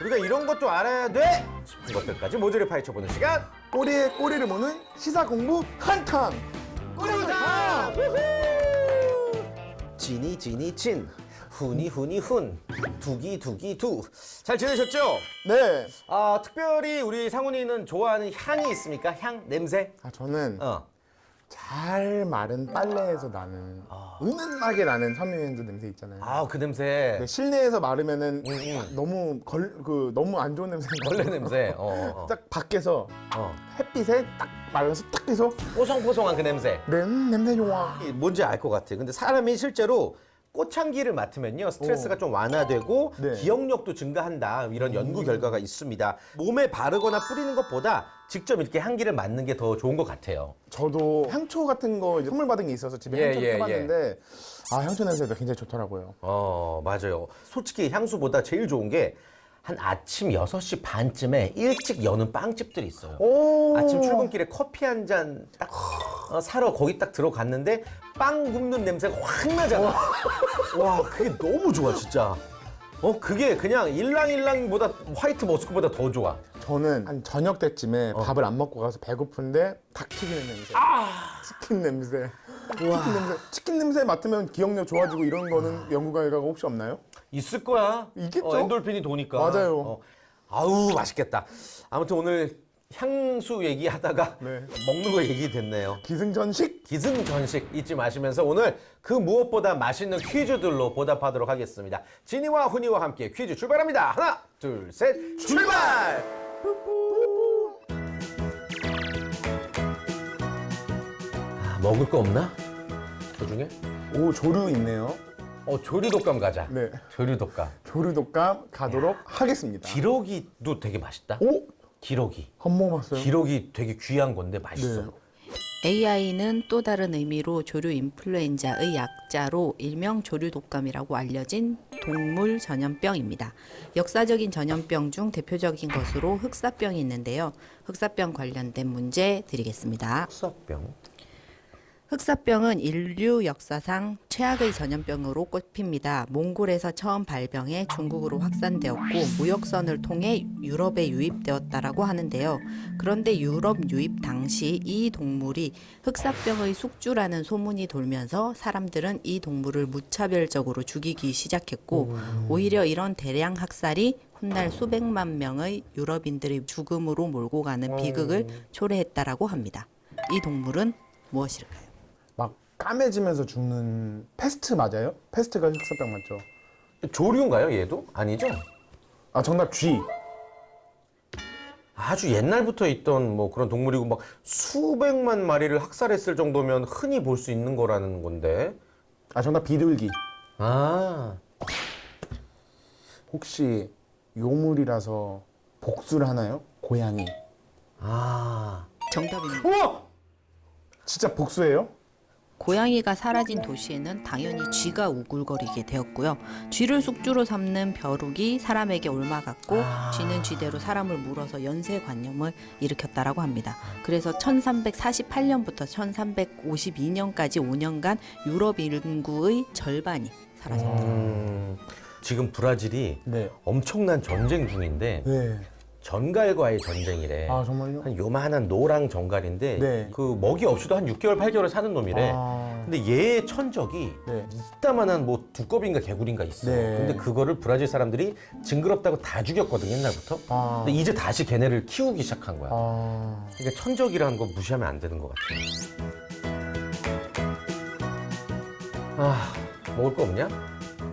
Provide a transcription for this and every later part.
우리가 이런 것도 알아야 돼 싶은 것들까지 모조리 파헤쳐보는 시간. 꼬리에 꼬리를 무는 시사 공부 한탕. 꼬리탕! 진이 진이 진, 훈이 훈이 훈, 두기 두기 두. 잘 지내셨죠? 네. 아, 특별히 우리 상훈이는 좋아하는 향이 있습니까? 향, 냄새? 저는 어. 잘 마른 빨래에서 나는 은은하게 나는 섬유유연제 냄새 있잖아요. 아, 그 냄새. 네, 실내에서 마르면은 너무 너무 안 좋은 냄새. 벌레 냄새. 딱 밖에서 어. 햇빛에 딱 말려서 딱 해서 뽀송뽀송한 그 냄새. 냄새 좋아. 뭔지 알 것 같아. 근데 사람이 실제로 꽃향기를 맡으면요, 스트레스가 좀 완화되고 네. 기억력도 증가한다, 이런 연구 결과가 있습니다. 몸에 바르거나 뿌리는 것보다 직접 이렇게 향기를 맡는 게 더 좋은 것 같아요. 저도 향초 같은 거 이제 선물 받은 게 있어서 집에 예, 향초를 예, 펴봤는데 향초 냄새가 굉장히 좋더라고요. 맞아요. 솔직히 향수보다 제일 좋은 게 한 아침 6시 반쯤에 일찍 여는 빵집들이 있어요. 오. 아침 출근길에 커피 한 잔 딱 사러 거기 딱 들어갔는데 빵 굽는 냄새가 확 나잖아. 와, 그게 너무 좋아, 진짜. 그게 그냥 일랑일랑보다 화이트 머스크보다 더 좋아. 저는 한 저녁 때쯤에 밥을 안 먹고 가서 배고픈데 닭 튀기는 냄새. 치킨 냄새. 치킨 냄새 맡으면 기억력 좋아지고 이런 거는 연구 결과가 혹시 없나요? 있을 거야. 있겠죠? 엔돌핀이 도니까. 맞아요. 아우, 맛있겠다. 아무튼 오늘 향수 얘기하다가 네. 먹는 거 얘기 됐네요. 기승전식. 기승전식 잊지 마시면서 오늘 그 무엇보다 맛있는 퀴즈들로 보답하도록 하겠습니다. 진이와 훈이와 함께 퀴즈 출발합니다. 하나, 둘, 셋, 출발! 먹을 거 없나? 그 중에? 오, 조류 있네요. 조류독감 가자. 네. 조류독감. 조류독감 가도록 하겠습니다. 기러기도 되게 맛있다. 오? 기러기. 한 번 봤어요. 기러기 되게 귀한 건데 맛있어. 네. AI는 또 다른 의미로 조류 인플루엔자의 약자로 일명 조류 독감이라고 알려진 동물 전염병입니다. 역사적인 전염병 중 대표적인 것으로 흑사병이 있는데요. 흑사병 관련된 문제 드리겠습니다. 흑사병. 흑사병은 인류 역사상 최악의 전염병으로 꼽힙니다. 몽골에서 처음 발병해 중국으로 확산되었고 무역선을 통해 유럽에 유입되었다라고 하는데요. 그런데 유럽 유입 당시 이 동물이 흑사병의 숙주라는 소문이 돌면서 사람들은 이 동물을 무차별적으로 죽이기 시작했고 오히려 이런 대량 학살이 훗날 수백만 명의 유럽인들의 죽음으로 몰고 가는 비극을 초래했다라고 합니다. 이 동물은 무엇일까요? 막 까매지면서 죽는 패스트 맞아요? 패스트가 흑사병 맞죠? 조류인가요, 얘도? 아니죠? 정답 G. 아주 옛날부터 있던 뭐 그런 동물이고 막 수백만 마리를 학살했을 정도면 흔히 볼 수 있는 거라는 건데. 정답 비둘기. 아, 혹시 요물이라서 복수를 하나요? 고양이. 정답입니다. 우와! 진짜 복수예요? 고양이가 사라진 도시에는 당연히 쥐가 우글거리게 되었고요. 쥐를 숙주로 삼는 벼룩이 사람에게 옮아갔고 쥐는 쥐대로 사람을 물어서 연쇄관념을 일으켰다라고 합니다. 그래서 1348년부터 1352년까지 5년간 유럽 인구의 절반이 사라졌다. 지금 브라질이 네. 엄청난 전쟁 중인데 네. 전갈과의 전쟁이래. 정말요? 한 요만한 노랑 전갈인데 네. 그 먹이 없이도 한 6개월, 8개월 사는 놈이래. 근데 얘의 천적이 네. 이따만한 뭐 두꺼비인가 개구리인가 있어. 네. 근데 그거를 브라질 사람들이 징그럽다고 다 죽였거든, 옛날부터. 근데 이제 다시 걔네를 키우기 시작한 거야. 그러니까 천적이라는 거 무시하면 안 되는 것 같아. 먹을 거 없냐?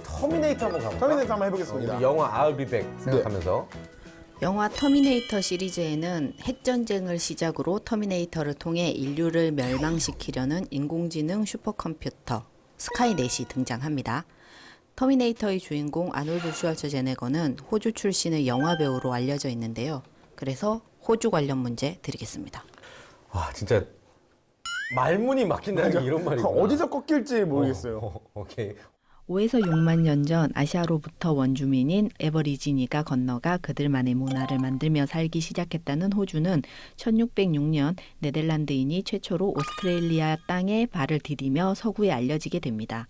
터미네이터 한번 가볼까? 터미네이터 한번 해보겠습니다. 우리 영화 I'll be back 생각하면서. 영화 터미네이터 시리즈에는 핵전쟁을 시작으로 터미네이터를 통해 인류를 멸망시키려는 인공지능 슈퍼컴퓨터 스카이넷이 등장합니다. 터미네이터의 주인공 아놀드 슈왈츠제네거는 호주 출신의 영화배우로 알려져 있는데요. 그래서 호주 관련 문제 드리겠습니다. 와, 진짜 말문이 막힌다는 게 이런 말이구나. 어디서 꺾일지 모르겠어요. 오케이. 5에서 6만 년 전 아시아로부터 원주민인 에버리지니가 건너가 그들만의 문화를 만들며 살기 시작했다는 호주는 1606년 네덜란드인이 최초로 오스트레일리아 땅에 발을 디디며 서구에 알려지게 됩니다.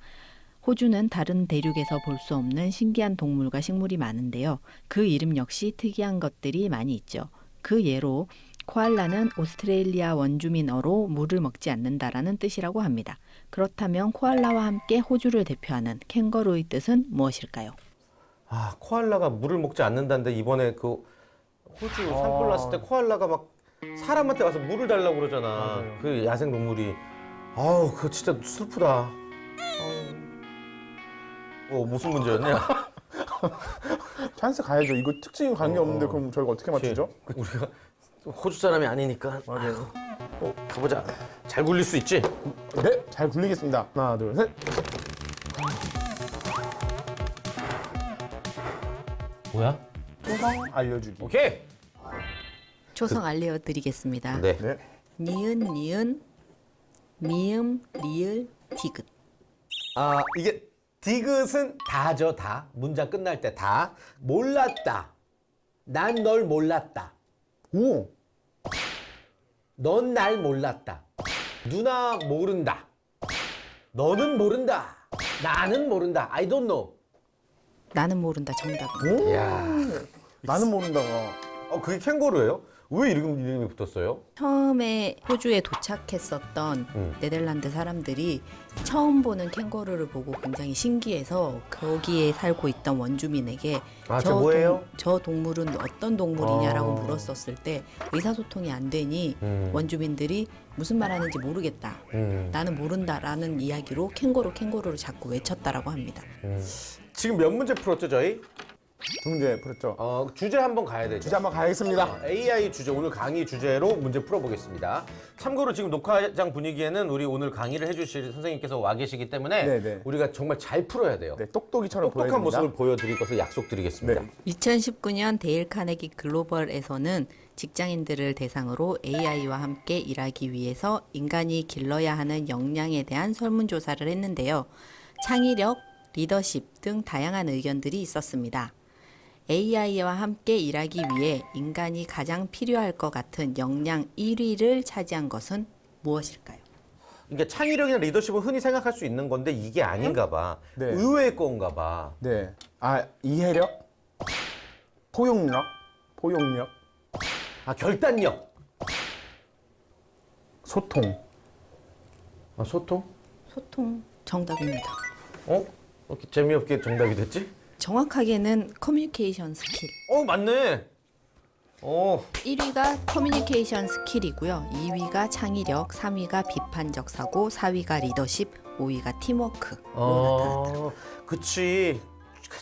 호주는 다른 대륙에서 볼 수 없는 신기한 동물과 식물이 많은데요. 그 이름 역시 특이한 것들이 많이 있죠. 그 예로 코알라는 오스트레일리아 원주민어로 물을 먹지 않는다라는 뜻이라고 합니다. 그렇다면 코알라와 함께 호주를 대표하는 캥거루의 뜻은 무엇일까요? 아, 코알라가 물을 먹지 않는다는데 이번에 그 호주 산불 났을 때 코알라가 막 사람한테 와서 물을 달라고 그러잖아. 그 야생 동물이. 아우, 그거 진짜 슬프다. 무슨 문제였냐? 찬스 가야죠. 이거 특징이 관계 없는데 그럼 저희가 어떻게 맞추죠? 우리가 호주 사람이 아니니까. 맞아요. 가보자. 잘 굴릴 수 있지? 네, 잘 굴리겠습니다. 하나, 둘, 셋. 뭐야? 초성 알려주기. 오케이. 초성 알려드리겠습니다. 네. 네. 니은, 니은, 미음, 리을, 디귿. 아, 이게 디귿은 다죠, 다. 문장 끝날 때 다. 몰랐다. 난 널 몰랐다. 오, 넌 날 몰랐다. 누나 모른다. 너는 모른다. 나는 모른다. I don't know. 나는 모른다 정답입니다. 오. 이야. 나는 모른다가. 그게 캥거루예요? 왜 이름이 붙었어요? 처음에 호주에 도착했었던 네덜란드 사람들이 처음 보는 캥거루를 보고 굉장히 신기해서 거기에 살고 있던 원주민에게 저 뭐예요? 저 동물은 어떤 동물이냐라고 물었었을 때 의사소통이 안 되니 원주민들이 무슨 말하는지 모르겠다. 나는 모른다라는 이야기로 캥거루를 자꾸 외쳤다라고 합니다. 지금 몇 문제 풀었죠, 저희? 두 문제 풀었죠. 주제 한번 가야 되죠. 주제 한번 가겠습니다. AI 주제, 오늘 강의 주제로 문제 풀어보겠습니다. 참고로 지금 녹화장 분위기에는 우리 오늘 강의를 해주실 선생님께서 와 계시기 때문에 네네. 우리가 정말 잘 풀어야 돼요. 네, 똑똑이처럼 똑똑한 보여드립니다. 모습을 보여드릴 것을 약속드리겠습니다. 네. 2019년 데일 카네기 글로벌에서는 직장인들을 대상으로 AI와 함께 일하기 위해서 인간이 길러야 하는 역량에 대한 설문조사를 했는데요. 창의력, 리더십 등 다양한 의견들이 있었습니다. AI와 함께 일하기 위해 인간이 가장 필요할 것 같은 역량 1위를 차지한 것은 무엇일까요? 그러니까 창의력이나 리더십은 흔히 생각할 수 있는 건데 이게 아닌가 봐. 네. 의외의 건가 봐. 네. 이해력, 포용력, 결단력. 소통. 소통? 소통 정답입니다. 이렇게 재미없게 정답이 됐지? 정확하게는 커뮤니케이션 스킬. 맞네. 1위가 커뮤니케이션 스킬이고요. 2위가 창의력, 3위가 비판적 사고, 4위가 리더십, 5위가 팀워크로 나타났다. 그치.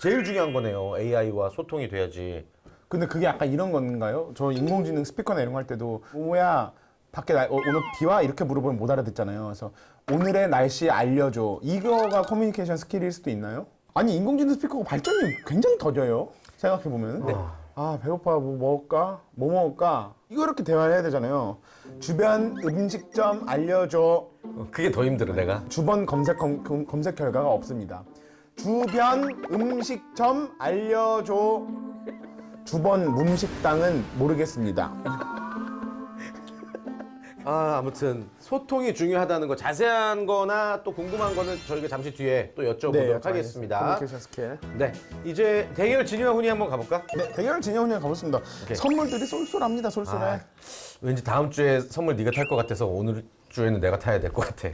제일 중요한 거네요. AI와 소통이 돼야지. 근데 그게 약간 이런 건가요? 저 인공지능 스피커나 이런 거 할 때도 뭐야 밖에 오늘 비와 이렇게 물어보면 못 알아듣잖아요. 그래서 오늘의 날씨 알려줘. 이거가 커뮤니케이션 스킬일 수도 있나요? 아니 인공지능 스피커가 발전이 굉장히 더뎌요. 생각해 보면. 배고파 뭐 먹을까? 이거 이렇게 대화를 해야 되잖아요. 주변 음식점 알려줘. 그게 더 힘들어, 내가. 주변 검색 결과가 없습니다. 주변 음식점 알려줘. 주변 문식당은 모르겠습니다. 아무튼 소통이 중요하다는 거, 자세한 거나 또 궁금한 거는 저희가 잠시 뒤에 또 여쭤보도록 하겠습니다. 커뮤니케이션 스킬. 네, 이제 대결 진유와 훈이 한번 가볼까? 네, 대결 진영훈이랑 가보겠습니다. 선물들이 쏠쏠합니다, 쏠쏠해. 왠지 다음 주에 선물 네가 탈 것 같아서 오늘 주에는 내가 타야 될 것 같아.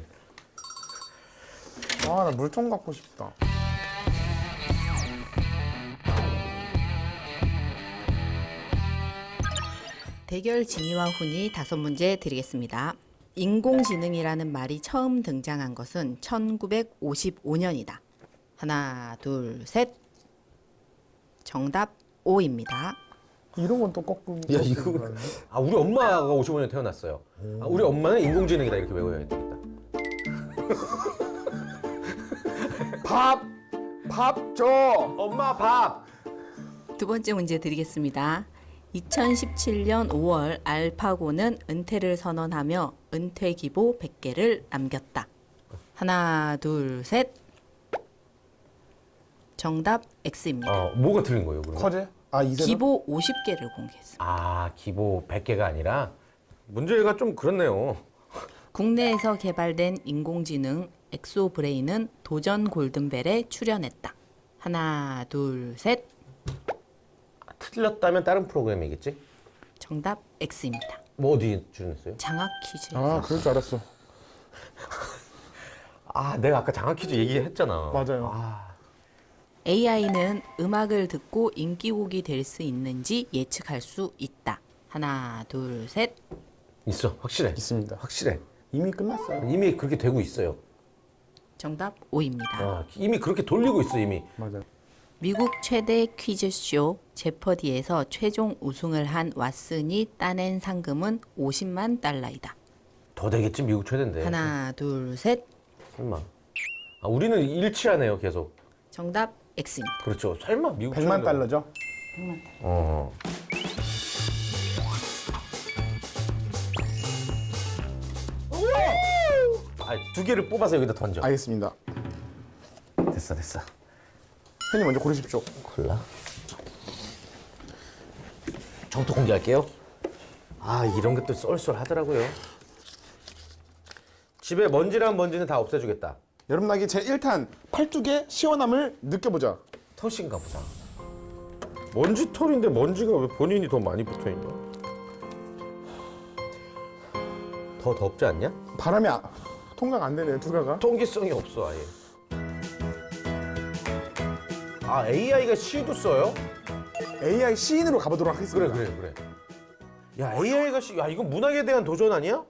나 물총 갖고 싶다. 대결 진이와 훈이 5문제 드리겠습니다. 인공지능이라는 말이 처음 등장한 것은 1955년이다. 하나, 둘, 셋. 정답 O입니다. 이런 건 또 거꾸로. 야, 이거. 우리 엄마가 55년에 태어났어요. 우리 엄마는 인공지능이다 이렇게 외워야 되겠다. 밥 줘. 엄마 밥. 두 번째 문제 드리겠습니다. 2017년 5월 알파고는 은퇴를 선언하며 은퇴 기보 100개를 남겼다. 하나, 둘, 셋. 정답 X입니다. 뭐가 틀린 거예요, 그럼? 커제? 이세돌? 기보 50개를 공개했습니다. 기보 100개가 아니라 문제가 좀 그렇네요. 국내에서 개발된 인공지능 엑소 브레인은 도전 골든벨에 출연했다. 하나, 둘, 셋. 틀렸다면 다른 프로그램이겠지? 정답 X입니다. 뭐 어디 출연했어요? 장학 퀴즈에서. 아, 그럴 줄 알았어. 아, 내가 아까 장학 퀴즈 얘기했잖아. 맞아요. AI는 음악을 듣고 인기곡이 될 수 있는지 예측할 수 있다. 하나, 둘, 셋. 있어, 확실해. 있습니다. 확실해. 이미 끝났어요. 이미 그렇게 되고 있어요. 정답 O입니다. 이미 그렇게 돌리고 있어, 이미. 맞아요. 미국 최대 퀴즈쇼 제퍼디에서 최종 우승을 한 왓슨이 따낸 상금은 50만 달러이다. 더 되겠지, 미국 최대인데. 하나, 둘, 셋. 설마. 아, 우리는 일치하네요, 계속. 정답 X입니다. 그렇죠. 설마 미국 100만 최대가- 달러죠? 어. 아, 두 개를 뽑아서 여기다 던져. 알겠습니다. 됐어. 형님 먼저 고르십시오. 골라. 정토 공개할게요. 아, 이런 것도 쏠쏠하더라고요. 집에 먼지랑 먼지는 다 없애주겠다. 여름나기 제1탄 팔뚝의 시원함을 느껴보자. 털인가 보자. 먼지 털인데 먼지가 왜 본인이 더 많이 붙어 있냐? 더 덥지 않냐? 바람이 통과가 안 되네요, 두가가. 통기성이 없어 아예. 아, AI가 시도 써요? AI 시인으로 가보도록 하겠습니다. 그래. 야, AI가 야, 이건 문학에 대한 도전 아니야?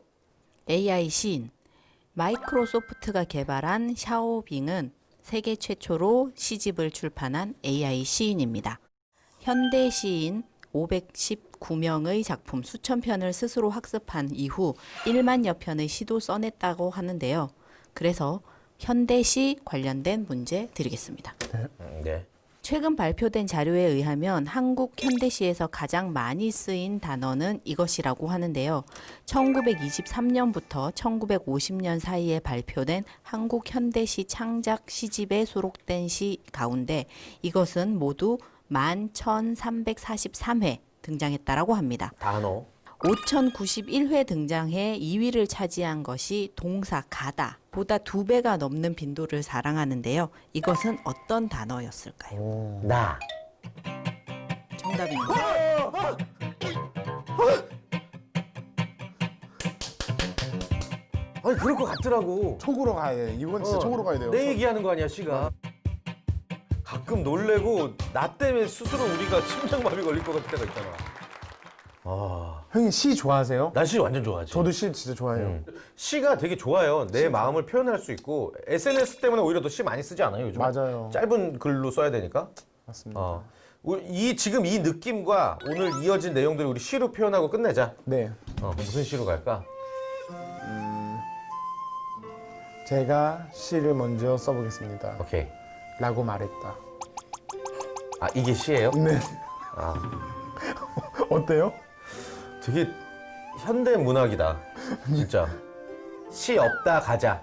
AI 시인. 마이크로소프트가 개발한 샤오빙은 세계 최초로 시집을 출판한 AI 시인입니다. 현대 시인 519명의 작품 수천 편을 스스로 학습한 이후 1만여 편의 시도 써냈다고 하는데요. 그래서 현대시 관련된 문제 드리겠습니다. 네. 최근 발표된 자료에 의하면 한국 현대시에서 가장 많이 쓰인 단어는 이것이라고 하는데요. 1923년부터 1950년 사이에 발표된 한국 현대시 창작 시집에 수록된 시 가운데 이것은 모두 11,343회 등장했다라고 합니다. 단어. 5,091회 등장해 2위를 차지한 것이 동사 가다 보다 2배가 넘는 빈도를 자랑하는데요. 이것은 어떤 단어였을까요? 나. 정답입니다. 아니, 그럴 것 같더라고. 촉으로 가야 돼. 이건 진짜 촉으로 가야 돼요. 내 얘기하는 거 아니야, 시가. 가끔 놀래고 나 때문에 스스로 우리가 심장마비 걸릴 것 같을 때가 있잖아. 아, 형님 시 좋아하세요? 난 시 완전 좋아하지. 저도 시 진짜 좋아해요. 시가 되게 좋아요. 내 마음을 표현할 수 있고 SNS 때문에 오히려 더 시 많이 쓰지 않아요, 요즘? 맞아요. 짧은 글로 써야 되니까. 맞습니다. 지금 이 느낌과 오늘 이어진 내용들을 우리 시로 표현하고 끝내자. 네. 무슨 시로 갈까? 제가 시를 먼저 써보겠습니다. 오케이. 라고 말했다. 아, 이게 시예요? 네. 어때요? 되게 현대 문학이다. 진짜. 시 없다 가자.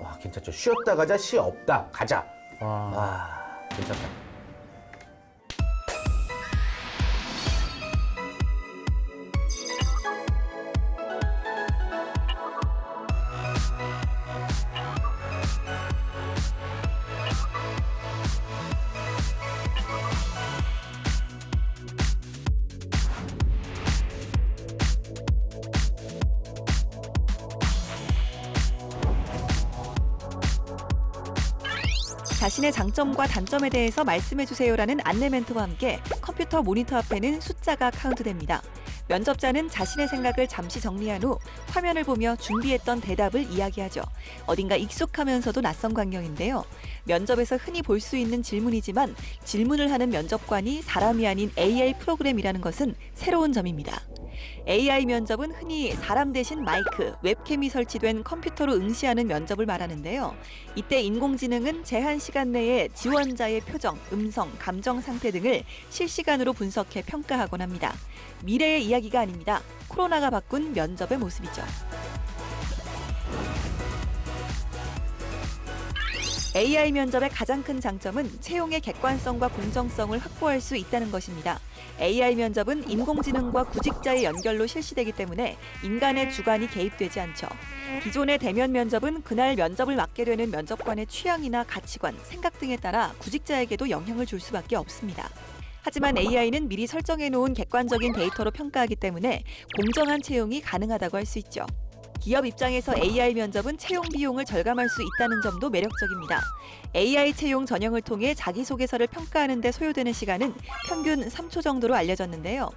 와, 괜찮죠. 쉬었다 가자. 시 없다 가자. 와. 괜찮다. 자신의 장점과 단점에 대해서 말씀해주세요라는 안내 멘트와 함께 컴퓨터 모니터 앞에는 숫자가 카운트됩니다. 면접자는 자신의 생각을 잠시 정리한 후 화면을 보며 준비했던 대답을 이야기하죠. 어딘가 익숙하면서도 낯선 광경인데요. 면접에서 흔히 볼 수 있는 질문이지만 질문을 하는 면접관이 사람이 아닌 AI 프로그램이라는 것은 새로운 점입니다. AI 면접은 흔히 사람 대신 마이크, 웹캠이 설치된 컴퓨터로 응시하는 면접을 말하는데요. 이때 인공지능은 제한 시간 내에 지원자의 표정, 음성, 감정 상태 등을 실시간으로 분석해 평가하곤 합니다. 미래의 이야기가 아닙니다. 코로나가 바꾼 면접의 모습이죠. AI 면접의 가장 큰 장점은 채용의 객관성과 공정성을 확보할 수 있다는 것입니다. AI 면접은 인공지능과 구직자의 연결로 실시되기 때문에 인간의 주관이 개입되지 않죠. 기존의 대면 면접은 그날 면접을 맡게 되는 면접관의 취향이나 가치관, 생각 등에 따라 구직자에게도 영향을 줄 수밖에 없습니다. 하지만 AI는 미리 설정해 놓은 객관적인 데이터로 평가하기 때문에 공정한 채용이 가능하다고 할 수 있죠. 기업 입장에서 AI 면접은 채용 비용을 절감할 수 있다는 점도 매력적입니다. AI 채용 전형을 통해 자기소개서를 평가하는 데 소요되는 시간은 평균 3초 정도로 알려졌는데요.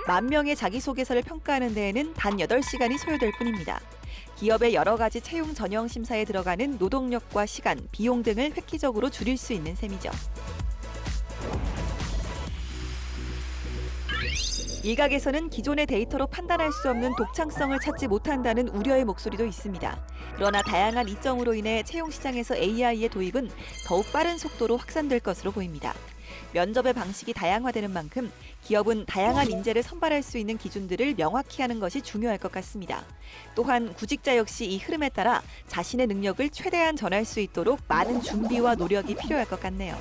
10,000명의 자기소개서를 평가하는 데에는 단 8시간이 소요될 뿐입니다. 기업의 여러 가지 채용 전형 심사에 들어가는 노동력과 시간, 비용 등을 획기적으로 줄일 수 있는 셈이죠. 일각에서는 기존의 데이터로 판단할 수 없는 독창성을 찾지 못한다는 우려의 목소리도 있습니다. 그러나 다양한 이점으로 인해 채용 시장에서 AI의 도입은 더욱 빠른 속도로 확산될 것으로 보입니다. 면접의 방식이 다양화되는 만큼 기업은 다양한 인재를 선발할 수 있는 기준들을 명확히 하는 것이 중요할 것 같습니다. 또한 구직자 역시 이 흐름에 따라 자신의 능력을 최대한 전할 수 있도록 많은 준비와 노력이 필요할 것 같네요.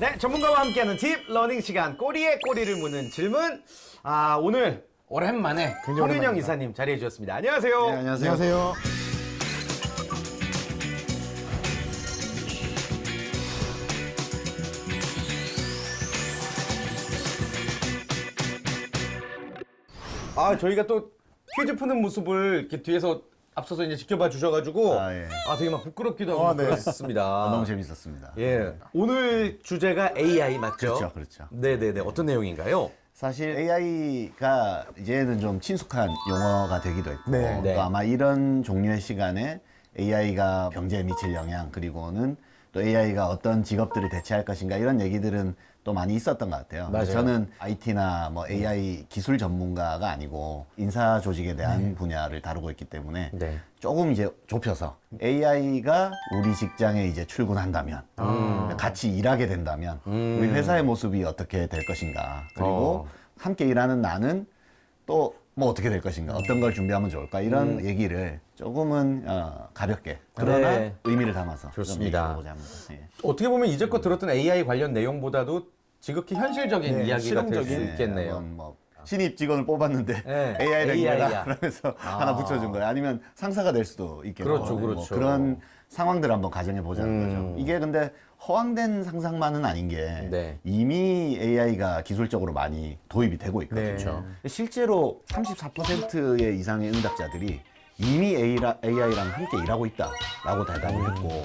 네, 전문가와 함께하는 딥 러닝 시간, 꼬리에 꼬리를 무는 질문. 오늘 오랜만에 굉장히 홍윤영 오랜만입니다. 이사님 자리해 주셨습니다. 안녕하세요. 네, 안녕하세요. 안녕하세요. 저희가 또 퀴즈 푸는 모습을 이렇게 뒤에서 앞서서 이제 지켜봐 주셔가지고 예. 되게 막 부끄럽기도 하고 네. 그렇습니다. 너무 재밌었습니다. 예. 오늘 주제가 AI 맞죠? 그렇죠, 그렇죠. 네네네. 어떤 내용인가요? 사실 AI가 이제는 좀 친숙한 용어가 되기도 했고 네. 네. 또 아마 이런 종류의 시간에 AI가 경제에 미칠 영향 그리고는 또 AI가 어떤 직업들을 대체할 것인가 이런 얘기들은 또 많이 있었던 것 같아요. 맞아요. 저는 IT나 뭐 AI 기술 전문가가 아니고 인사 조직에 대한 분야를 다루고 있기 때문에 네. 조금 이제 좁혀서 AI가 우리 직장에 이제 출근한다면 같이 일하게 된다면 우리 회사의 모습이 어떻게 될 것인가 그리고 함께 일하는 나는 또 뭐 어떻게 될 것인가 어떤 걸 준비하면 좋을까 이런 얘기를 조금은 가볍게 그러나 네. 의미를 담아서 좋습니다. 좀 얘기해보자 합니다. 예. 어떻게 보면 이제껏 들었던 AI 관련 내용보다도 지극히 현실적인 네, 이야기가 될 수 실험적인. 있겠네요. 한번 뭐 신입 직원을 뽑았는데 네, AI를 AI 야. 이해라 그러면서 하나 붙여준 거예요. 아니면 상사가 될 수도 있겠고 그렇죠, 뭐 그렇죠. 그런 상황들을 한번 가정해 보자는 거죠. 이게 근데 허황된 상상만은 아닌 게 네. 이미 AI가 기술적으로 많이 도입이 되고 있거든요. 네. 실제로 34%의 이상의 응답자들이 이미 AI랑 함께 일하고 있다라고 대답을 했고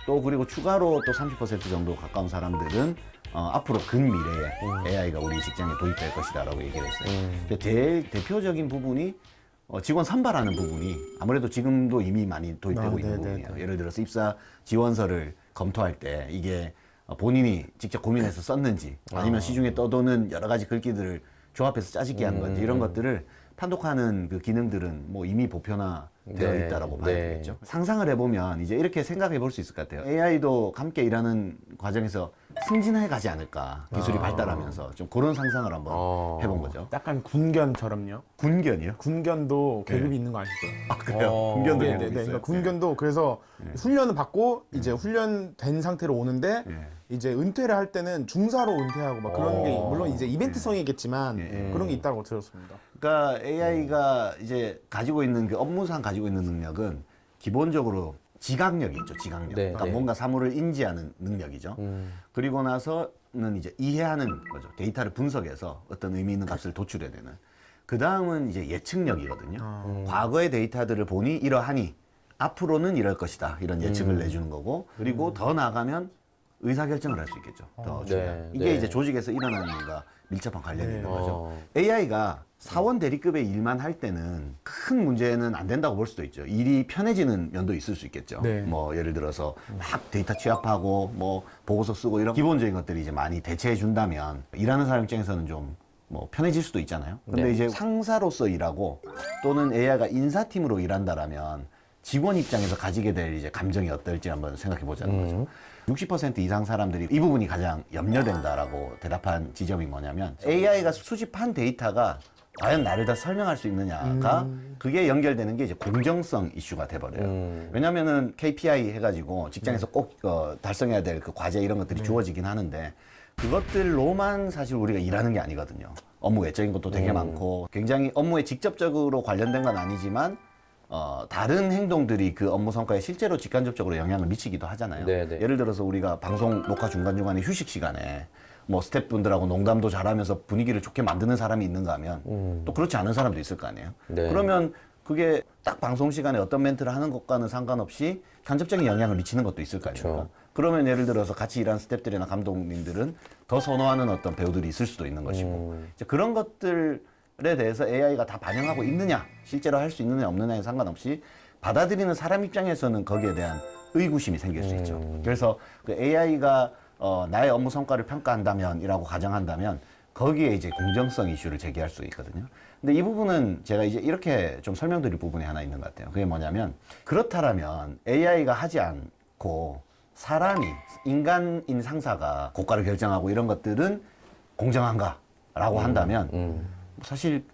또 그리고 추가로 또 30% 정도 가까운 사람들은 앞으로 근미래에 AI가 우리 직장에 도입될 것이다라고 얘기를 했어요. 근데 대표적인 부분이 직원 선발하는 부분이 아무래도 지금도 이미 많이 도입되고 있는 부분이에요. 예를 들어서 입사 지원서를 검토할 때 이게 본인이 직접 고민해서 썼는지 아니면 시중에 떠도는 여러 가지 글귀들을 조합해서 짜집기 하는 건지 이런 것들을 판독하는 그 기능들은 뭐 이미 보편화되어 네, 있다라고 봐야 네. 되겠죠. 상상을 해보면 이제 이렇게 생각해 볼 수 있을 것 같아요. AI도 함께 일하는 과정에서 승진해 가지 않을까. 기술이 발달하면서 좀 그런 상상을 한번 해본 거죠. 약간 군견처럼요. 군견이요? 군견도 계급이 있는 거 아시죠? 아 그래요? 군견도 네, 계급이 네, 네. 있어요. 그러니까 군견도 그래서 훈련을 받고 이제 훈련된 상태로 오는데 네. 이제 은퇴를 할 때는 중사로 은퇴하고 막 그런 게 물론 이제 이벤트성이겠지만 네. 그런 게 있다고 들었습니다. 그러니까 AI가 이제 가지고 있는 그 업무상 가지고 있는 능력은 기본적으로 지각력이 있죠, 지각력. 네, 그러니까 네. 뭔가 사물을 인지하는 능력이죠. 그리고 나서는 이제 이해하는 거죠. 데이터를 분석해서 어떤 의미 있는 값을 도출해내는. 그 다음은 이제 예측력이거든요. 과거의 데이터들을 보니 이러하니 앞으로는 이럴 것이다. 이런 예측을 내주는 거고. 그리고 더 나아가면 의사결정을 할 수 있겠죠. 더 중요한. 네, 이게 네. 이제 조직에서 일어나는 일과 밀접한 관련이 있는 거죠. 어. AI가 사원 대리급의 일만 할 때는 큰 문제는 안 된다고 볼 수도 있죠. 일이 편해지는 면도 있을 수 있겠죠. 네. 뭐 예를 들어서 막 데이터 취합하고 뭐 보고서 쓰고 이런 기본적인 것들이 이제 많이 대체해 준다면 일하는 사람 입장에서는 좀 뭐 편해질 수도 있잖아요. 근데 네. 이제 상사로서 일하고 또는 AI가 인사팀으로 일한다라면 직원 입장에서 가지게 될 이제 감정이 어떨지 한번 생각해 보자는 거죠. 60% 이상 사람들이 이 부분이 가장 염려된다라고 대답한 지점이 뭐냐면 AI가 수집한 데이터가 과연 나를 다 설명할 수 있느냐가 그게 연결되는 게 이제 공정성 이슈가 돼버려요. 왜냐면은 KPI 해가지고 직장에서 꼭 달성해야 될 그 과제 이런 것들이 주어지긴 하는데 그것들로만 사실 우리가 일하는 게 아니거든요. 업무 외적인 것도 되게 많고 굉장히 업무에 직접적으로 관련된 건 아니지만 다른 행동들이 그 업무 성과에 실제로 직간접적으로 영향을 미치기도 하잖아요. 네네. 예를 들어서 우리가 방송 녹화 중간중간에 휴식 시간에 뭐 스태프분들하고 농담도 잘하면서 분위기를 좋게 만드는 사람이 있는가 하면 또 그렇지 않은 사람도 있을 거 아니에요. 네. 그러면 그게 딱 방송 시간에 어떤 멘트를 하는 것과는 상관없이 간접적인 영향을 미치는 것도 있을 거 아닙니까? 그렇죠. 그러면 예를 들어서 같이 일하는 스태프들이나 감독님들은 더 선호하는 어떤 배우들이 있을 수도 있는 것이고 이제 그런 것들에 대해서 AI가 다 반영하고 있느냐 실제로 할 수 있느냐 없느냐에 상관없이 받아들이는 사람 입장에서는 거기에 대한 의구심이 생길 수 있죠. 그래서 그 AI가 나의 업무 성과를 평가한다면이라고 가정한다면 거기에 이제 공정성 이슈를 제기할 수 있거든요. 근데 이 부분은 제가 이제 이렇게 좀 설명드릴 부분이 하나 있는 것 같아요. 그게 뭐냐면 그렇다라면 AI가 하지 않고 사람이 인간인 상사가 고가를 결정하고 이런 것들은 공정한가라고 한다면 사실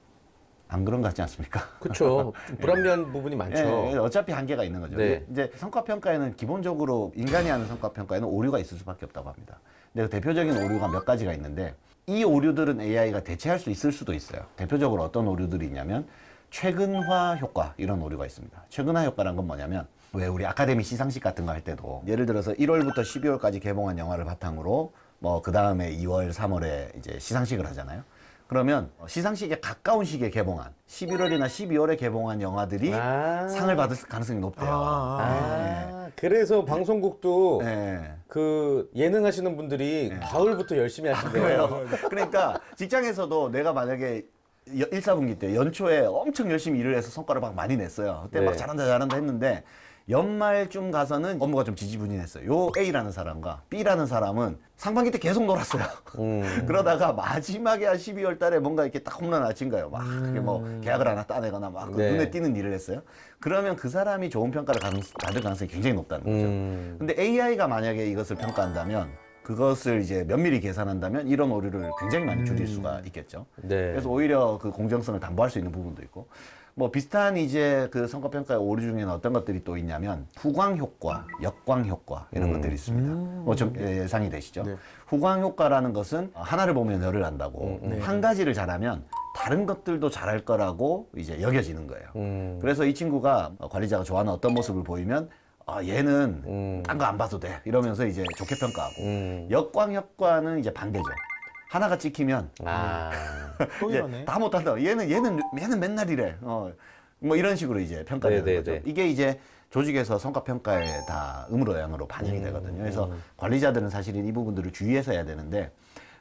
안 그런 것 같지 않습니까? 그렇죠. 불합리한 부분이 많죠. 예, 어차피 한계가 있는 거죠. 네. 이제 성과 평가에는 기본적으로 인간이 하는 성과 평가에는 오류가 있을 수밖에 없다고 합니다. 근데 그 대표적인 오류가 몇 가지가 있는데 이 오류들은 AI가 대체할 수 있을 수도 있어요. 대표적으로 어떤 오류들이 있냐면 최근화 효과 이런 오류가 있습니다. 최근화 효과란 건 뭐냐면 왜 우리 아카데미 시상식 같은 거 할 때도 예를 들어서 1월부터 12월까지 개봉한 영화를 바탕으로 뭐 그 다음에 2월, 3월에 이제 시상식을 하잖아요. 그러면 시상식에 가까운 시기에 개봉한 11월이나 12월에 개봉한 영화들이 상을 받을 가능성이 높대요. 그래서 방송국도 네. 그 예능 하시는 분들이 가을부터 열심히 하신대요. 그래요. 그러니까 직장에서도 내가 만약에 1, 4분기 때 연초에 엄청 열심히 일을 해서 성과를 막 많이 냈어요. 그때 네. 막 잘한다 했는데 연말쯤 가서는 업무가 좀 지지부진했어요. 요 A라는 사람과 B라는 사람은 상반기 때 계속 놀았어요. 그러다가 마지막에 한 12월 달에 뭔가 이렇게 딱 홈런 하나 친 거예요. 막 그게 뭐 계약을 하나 따내거나 막 네. 눈에 띄는 일을 했어요. 그러면 그 사람이 좋은 평가를 받을 가능성이 굉장히 높다는 거죠. 근데 AI가 만약에 이것을 평가한다면 그것을 이제 면밀히 계산한다면 이런 오류를 굉장히 많이 줄일 수가 있겠죠. 네. 그래서 오히려 그 공정성을 담보할 수 있는 부분도 있고 뭐 비슷한 이제 그 성과평가의 오류 중에는 어떤 것들이 또 있냐면 후광 효과, 역광 효과 이런 것들이 있습니다. 뭐 좀 예상이 되시죠? 네. 후광 효과라는 것은 하나를 보면 열을 난다고 한 가지를 잘하면 다른 것들도 잘할 거라고 이제 여겨지는 거예요. 그래서 이 친구가 관리자가 좋아하는 어떤 모습을 보이면 얘는 딴 거 안 봐도 돼 이러면서 이제 좋게 평가하고 역광 효과는 이제 반대죠. 하나가 찍히면 또 예, 이러네. 다 못한다. 얘는 맨날 이래. 뭐 이런 식으로 이제 평가되는 네, 거죠. 네. 이게 이제 조직에서 성과 평가에 다 음으로양으로 반영이 되거든요. 그래서 관리자들은 사실은 이 부분들을 주의해서 해야 되는데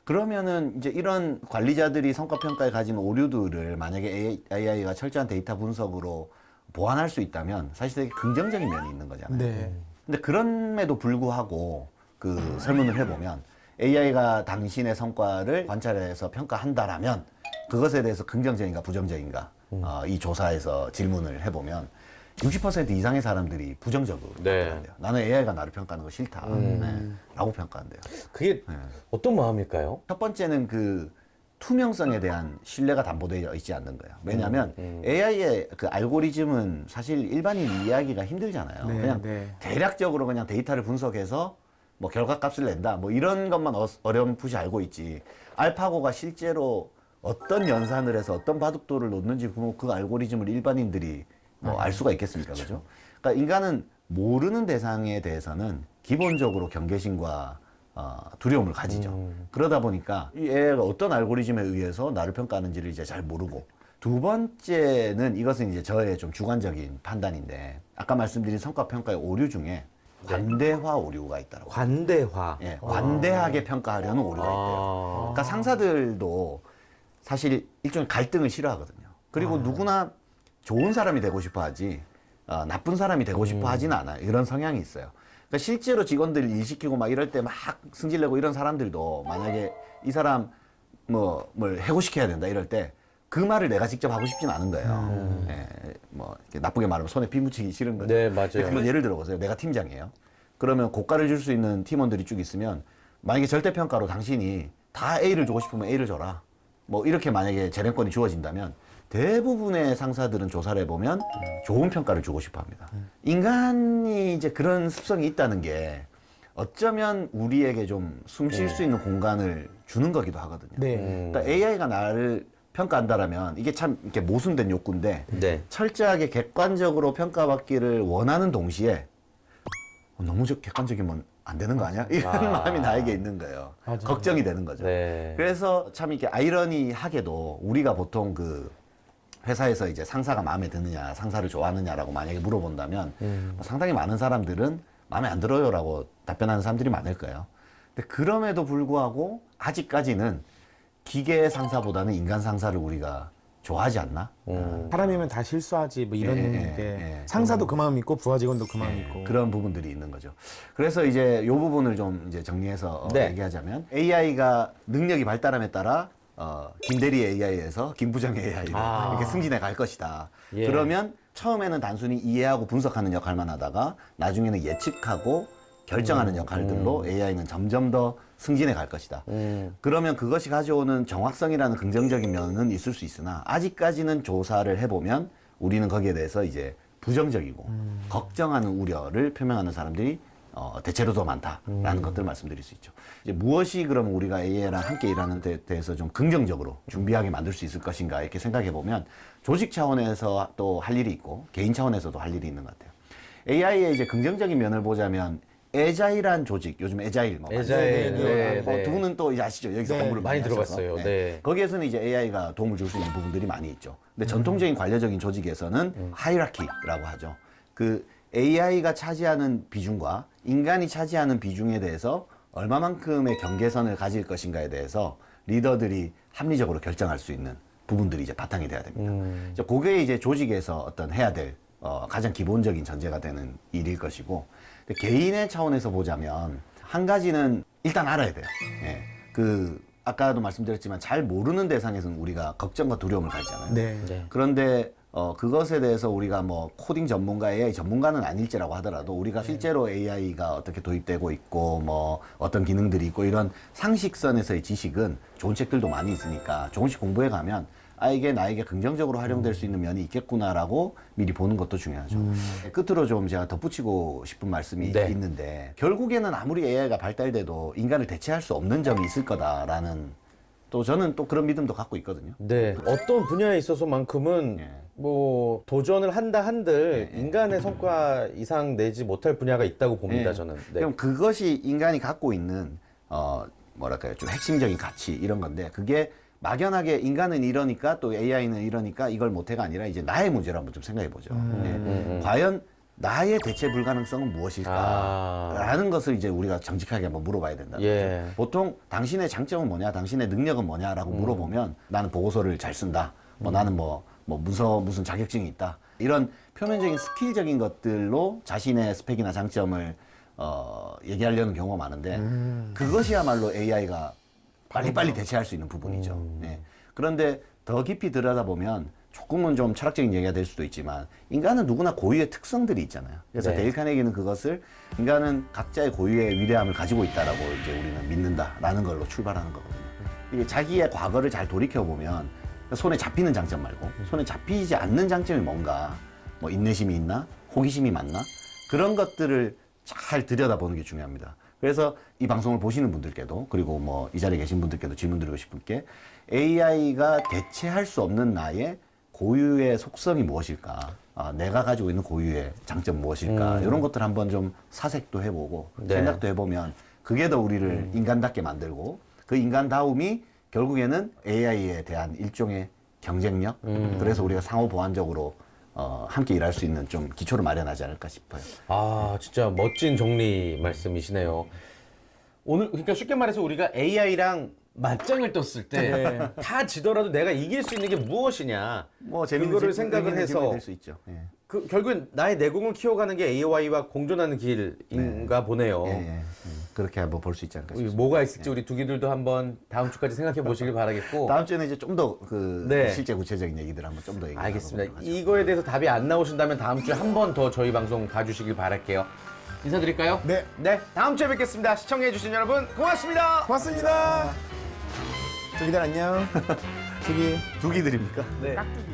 그러면은 이제 이런 관리자들이 성과 평가에 가진 오류들을 만약에 AI가 철저한 데이터 분석으로 보완할 수 있다면 사실 되게 긍정적인 면이 있는 거잖아요. 네. 근데 그럼에도 불구하고 그 설문을 해보면 AI가 당신의 성과를 관찰해서 평가한다라면 그것에 대해서 긍정적인가 부정적인가 이 조사에서 질문을 해보면 60% 이상의 사람들이 부정적으로 네. 평가한대요. 나는 AI가 나를 평가하는 거 싫다. 라고 평가한대요. 그게 어떤 마음일까요? 첫 번째는 그 투명성에 대한 신뢰가 담보되어 있지 않는 거예요. 왜냐하면 AI의 그 알고리즘은 사실 일반인 이해하기가 힘들잖아요. 네, 그냥 네. 대략적으로 그냥 데이터를 분석해서 뭐 결과값을 낸다. 뭐 이런 것만 어렴풋이 알고 있지. 알파고가 실제로 어떤 연산을 해서 어떤 바둑도를 놓는지 그 알고리즘을 일반인들이 뭐 알 수가 있겠습니까? 그죠? 그러니까 인간은 모르는 대상에 대해서는 기본적으로 경계심과 두려움을 가지죠. 그러다 보니까 이 AI가 어떤 알고리즘에 의해서 나를 평가하는지를 이제 잘 모르고 두 번째는 이것은 이제 저의 좀 주관적인 판단인데 아까 말씀드린 성과평가의 오류 중에 관대화 오류가 있다고. 관대화. 예, 관대하게 평가하려는 오류가 있대요. 그러니까 상사들도 사실 일종의 갈등을 싫어하거든요. 그리고 누구나 좋은 사람이 되고 싶어 하지 나쁜 사람이 되고 싶어 하지는 않아요. 이런 성향이 있어요. 그러니까 실제로 직원들 일 시키고 막 이럴 때 막 승질내고 이런 사람들도 만약에 이 사람 뭘 해고시켜야 된다 이럴 때 그 말을 내가 직접 하고 싶진 않은 거예요. 예, 뭐 이렇게 나쁘게 말하면 손에 피 묻히기 싫은 거죠. 네, 맞아요. 그러면 예를 들어 보세요. 내가 팀장이에요. 그러면 고가를 줄 수 있는 팀원들이 쭉 있으면 만약에 절대평가로 당신이 다 A를 주고 싶으면 A를 줘라. 뭐 이렇게 만약에 재량권이 주어진다면 대부분의 상사들은 조사를 해보면 좋은 평가를 주고 싶어 합니다. 인간이 이제 그런 습성이 있다는 게 어쩌면 우리에게 좀 숨 쉴 수 있는 공간을 주는 거기도 하거든요. 네. 그러니까 AI가 나를 평가한다라면 이게 참 이렇게 모순된 욕구인데 네. 철저하게 객관적으로 평가받기를 원하는 동시에 너무 객관적이면 안 되는 거 아니야? 이런 마음이 나에게 있는 거예요. 걱정이 되는 거죠. 네. 그래서 참 이렇게 아이러니하게도 우리가 보통 그 회사에서 이제 상사가 마음에 드느냐, 상사를 좋아하느냐라고 만약에 물어본다면 뭐 상당히 많은 사람들은 마음에 안 들어요라고 답변하는 사람들이 많을 거예요. 근데 그럼에도 불구하고 아직까지는 기계 상사보다는 인간 상사를 우리가 좋아하지 않나? 사람이면 다 실수하지 뭐 이런 예, 게 예. 상사도 그 마음 있고 부하 직원도 그 마음 있고. 그런 부분들이 있는 거죠. 그래서 이제 이 부분을 좀 이제 정리해서 네. 얘기하자면 AI가 능력이 발달함에 따라 김대리 AI에서 김부장 AI로 이렇게 승진해 갈 것이다. 예. 그러면 처음에는 단순히 이해하고 분석하는 역할만 하다가 나중에는 예측하고 결정하는 역할들로 AI는 점점 더 승진해 갈 것이다. 그러면 그것이 가져오는 정확성이라는 긍정적인 면은 있을 수 있으나 아직까지는 조사를 해보면 우리는 거기에 대해서 이제 부정적이고 걱정하는 우려를 표명하는 사람들이 대체로 더 많다라는 것들을 말씀드릴 수 있죠. 이제 무엇이 그럼 우리가 AI랑 함께 일하는 데 대해서 좀 긍정적으로 준비하게 만들 수 있을 것인가 이렇게 생각해 보면 조직 차원에서 또 할 일이 있고 개인 차원에서도 할 일이 있는 것 같아요. AI의 이제 긍정적인 면을 보자면 에자일한 조직, 요즘 에자일 뭐 에자일, 네. 두 분은 또 이제 아시죠? 여기서 공부를 많이 하셔서. 들어봤어요. 네. 거기에서는 이제 AI가 도움을 줄 수 있는 부분들이 많이 있죠. 근데 전통적인 관료적인 조직에서는 하이라키라고 하죠. 그 AI가 차지하는 비중과 인간이 차지하는 비중에 대해서 얼마만큼의 경계선을 가질 것인가에 대해서 리더들이 합리적으로 결정할 수 있는 부분들이 이제 바탕이 돼야 됩니다. 그게 이제 조직에서 어떤 해야 될 가장 기본적인 전제가 되는 일일 것이고, 근데 개인의 차원에서 보자면 한 가지는 일단 알아야 돼요. 예. 아까도 말씀드렸지만 잘 모르는 대상에서는 우리가 걱정과 두려움을 가지잖아요. 네. 네. 그런데 그것에 대해서 우리가 뭐 코딩 전문가, AI 전문가는 아닐지라고 하더라도 우리가 실제로 AI가 어떻게 도입되고 있고 뭐 어떤 기능들이 있고 이런 상식선에서의 지식은 좋은 책들도 많이 있으니까 조금씩 공부해 가면 이게 나에게 긍정적으로 활용될 수 있는 면이 있겠구나라고 미리 보는 것도 중요하죠. 끝으로 좀 제가 덧붙이고 싶은 말씀이 네. 있는데 결국에는 아무리 AI가 발달돼도 인간을 대체할 수 없는 점이 있을 거다라는 또 저는 또 그런 믿음도 갖고 있거든요. 네. 어떤 분야에 있어서만큼은 예. 뭐 도전을 한들 인간의 성과 이상 내지 못할 분야가 있다고 봅니다. 예. 저는. 네. 그럼 그것이 인간이 갖고 있는 뭐랄까요, 좀 핵심적인 가치 이런 건데 그게 막연하게 인간은 이러니까 또 AI는 이러니까 이걸 못해가 아니라 이제 나의 문제를 한번 좀 생각해 보죠. 과연 나의 대체 불가능성은 무엇일까라는 것을 이제 우리가 정직하게 한번 물어봐야 된다. 예. 보통 당신의 장점은 뭐냐, 당신의 능력은 뭐냐라고 물어보면 나는 보고서를 잘 쓴다. 나는 무슨 자격증이 있다. 이런 표면적인 스킬적인 것들로 자신의 스펙이나 장점을 얘기하려는 경우가 많은데 그것이야말로 AI가 빨리빨리 대체할 수 있는 부분이죠. 네. 그런데 더 깊이 들여다보면 조금은 좀 철학적인 얘기가 될 수도 있지만 인간은 누구나 고유의 특성들이 있잖아요. 그래서 네. 데일 카네기는 그것을 인간은 각자의 고유의 위대함을 가지고 있다라고 이제 우리는 믿는다라는 걸로 출발하는 거거든요. 이게 자기의 과거를 잘 돌이켜보면 손에 잡히는 장점 말고 손에 잡히지 않는 장점이 뭔가 뭐 인내심이 있나? 호기심이 많나? 그런 것들을 잘 들여다보는 게 중요합니다. 그래서 이 방송을 보시는 분들께도 그리고 뭐 이 자리에 계신 분들께도 질문 드리고 싶은 게 AI가 대체할 수 없는 나의 고유의 속성이 무엇일까? 내가 가지고 있는 고유의 장점 무엇일까? 이런 것들 한번 좀 사색도 해보고 네. 생각도 해보면 그게 더 우리를 인간답게 만들고 그 인간다움이 결국에는 AI에 대한 일종의 경쟁력 그래서 우리가 상호 보완적으로 함께 일할 수 있는 좀 기초를 마련하지 않을까 싶어요. 진짜 멋진 정리 말씀이시네요. 오늘 그러니까 쉽게 말해서 우리가 AI랑 맞짱을 떴을 때 다 지더라도 내가 이길 수 있는 게 무엇이냐. 뭐 재밌는 그거를 질문, 생각을 재밌는 해서 질문이 될수 있죠. 예. 결국엔 나의 내공을 키워가는 게 AI와 공존하는 길인가 보네요. 예. 그렇게 한번 볼 수 있지 않을까 싶습니다. 뭐가 있을지 우리 두기들도 한번 다음 주까지 생각해 보시길 바라겠고. 다음 주에는 이제 좀 더 네. 실제 구체적인 얘기들 한번 좀 더 얘기해 알겠습니다. 보도록 하죠. 이거에 대해서 답이 안 나오신다면 다음 주에 한 번 더 저희 방송 봐주시길 바랄게요. 인사드릴까요? 네. 다음 주에 뵙겠습니다. 시청해주신 여러분 고맙습니다. 고맙습니다. 자, 두기들 안녕. 두기. 두기 드립니까? 네. 깍두기.